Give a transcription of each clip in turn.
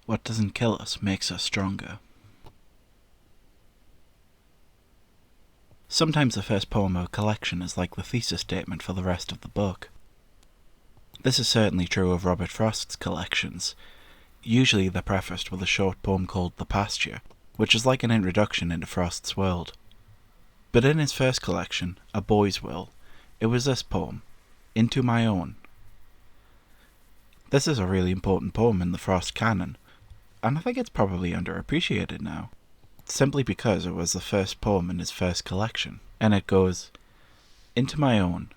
What doesn't kill us makes us stronger. Sometimes the first poem of a collection is like the thesis statement for the rest of the book. This is certainly true of Robert Frost's collections. Usually they're prefaced with a short poem called The Pasture, which is like an introduction into Frost's world. But in his first collection, A Boy's Will, it was this poem, Into My Own. This is a really important poem in the Frost canon, and I think it's probably underappreciated now, simply because it was the first poem in his first collection, and it goes, Into my own.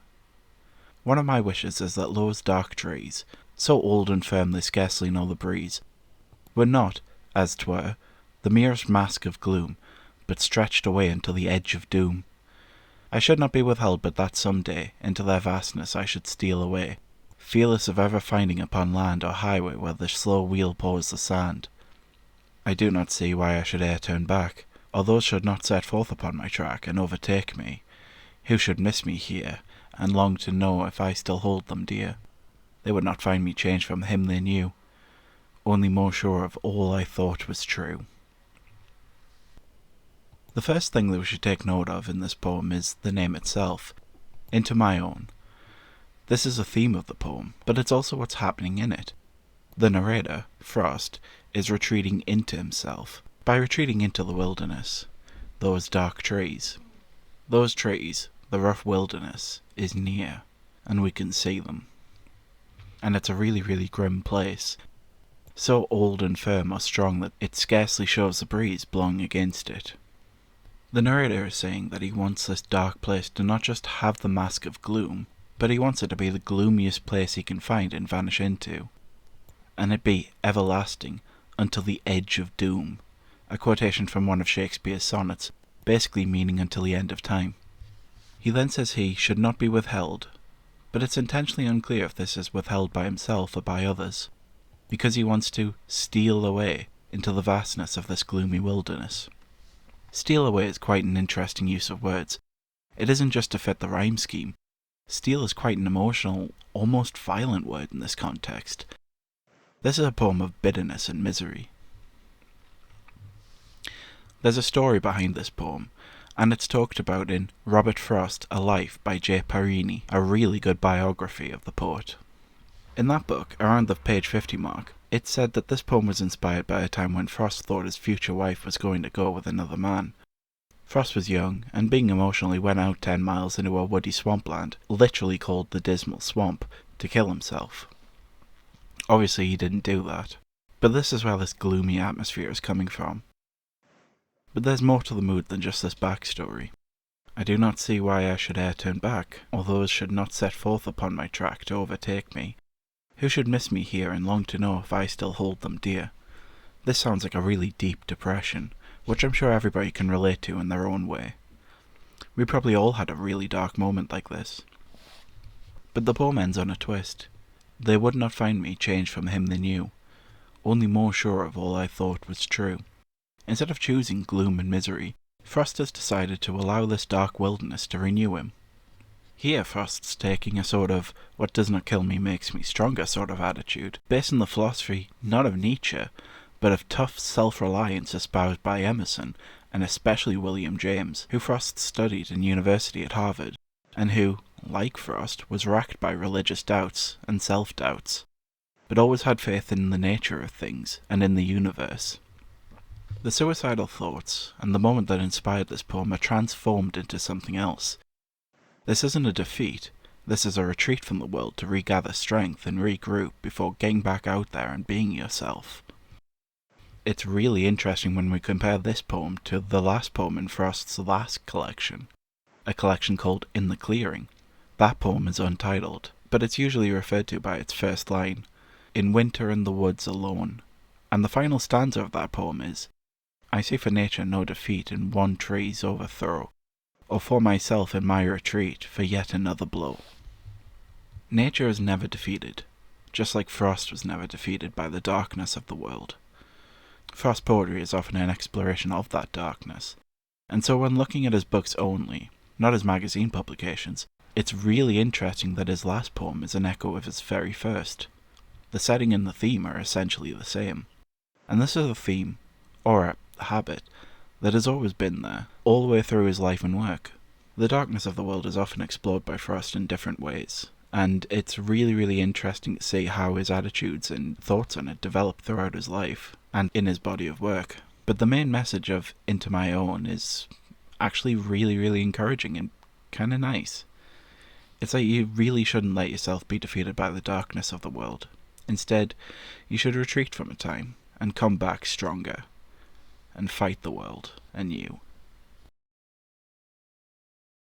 One of my wishes is that those dark trees, so old and firm they scarcely know the breeze, were not, as 'twere, the merest mask of gloom, but stretched away unto the edge of doom. I should not be withheld but that some day into their vastness I should steal away, fearless of ever finding upon land or highway where the slow wheel pours the sand. I do not see why I should e'er turn back, or those should not set forth upon my track and overtake me, who should miss me here, and long to know if I still hold them dear. They would not find me changed from him they knew, only more sure of all I thought was true. The first thing that we should take note of in this poem is the name itself, Into My Own. This is a theme of the poem, but it's also what's happening in it. The narrator, Frost, is retreating into himself, by retreating into the wilderness, those dark trees. Those trees, the rough wilderness, is near, and we can see them. And it's a really, really grim place, so old and firm or strong that it scarcely shows the breeze blowing against it. The narrator is saying that he wants this dark place to not just have the mask of gloom, but he wants it to be the gloomiest place he can find and vanish into, and it be everlasting until the edge of doom, a quotation from one of Shakespeare's sonnets, basically meaning until the end of time. He then says he should not be withheld, but it's intentionally unclear if this is withheld by himself or by others, because he wants to steal away into the vastness of this gloomy wilderness. Steal away is quite an interesting use of words. It isn't just to fit the rhyme scheme. Steal is quite an emotional, almost violent word in this context. This is a poem of bitterness and misery. There's a story behind this poem, and it's talked about in Robert Frost, A Life by J. Parini, a really good biography of the poet. In that book, around the page 50 mark, it said that this poem was inspired by a time when Frost thought his future wife was going to go with another man. Frost was young, and being emotional he went out 10 miles into a woody swampland, literally called the Dismal Swamp, to kill himself. Obviously he didn't do that, but this is where this gloomy atmosphere is coming from. But there's more to the mood than just this backstory. I do not see why I should e'er turn back, or those should not set forth upon my track to overtake me, who should miss me here and long to know if I still hold them dear. This sounds like a really deep depression, which I'm sure everybody can relate to in their own way. We probably all had a really dark moment like this. But the poem ends on a twist. They would not find me changed from him they knew, only more sure of all I thought was true. Instead of choosing gloom and misery, Frost has decided to allow this dark wilderness to renew him. Here Frost's taking a sort of what does not kill me makes me stronger sort of attitude, based on the philosophy not of Nietzsche, but of tough self-reliance espoused by Emerson, and especially William James, who Frost studied in university at Harvard, and who, like Frost, was racked by religious doubts and self-doubts, but always had faith in the nature of things and in the universe. The suicidal thoughts, and the moment that inspired this poem, are transformed into something else. This isn't a defeat, this is a retreat from the world to regather strength and regroup before getting back out there and being yourself. It's really interesting when we compare this poem to the last poem in Frost's last collection, a collection called In the Clearing. That poem is untitled, but it's usually referred to by its first line, In winter in the woods alone, and the final stanza of that poem is, I see for nature no defeat in one tree's overthrow, or for myself in my retreat for yet another blow. Nature is never defeated, just like Frost was never defeated by the darkness of the world. Frost poetry is often an exploration of that darkness, and so when looking at his books only, not his magazine publications, it's really interesting that his last poem is an echo of his very first. The setting and the theme are essentially the same. And this is a theme, or a habit, that has always been there, all the way through his life and work. The darkness of the world is often explored by Frost in different ways, and it's really, really interesting to see how his attitudes and thoughts on it develop throughout his life, and in his body of work. But the main message of Into My Own is actually really, really encouraging and kinda nice. It's like you really shouldn't let yourself be defeated by the darkness of the world. Instead, you should retreat from a time, and come back stronger, and fight the world, and you.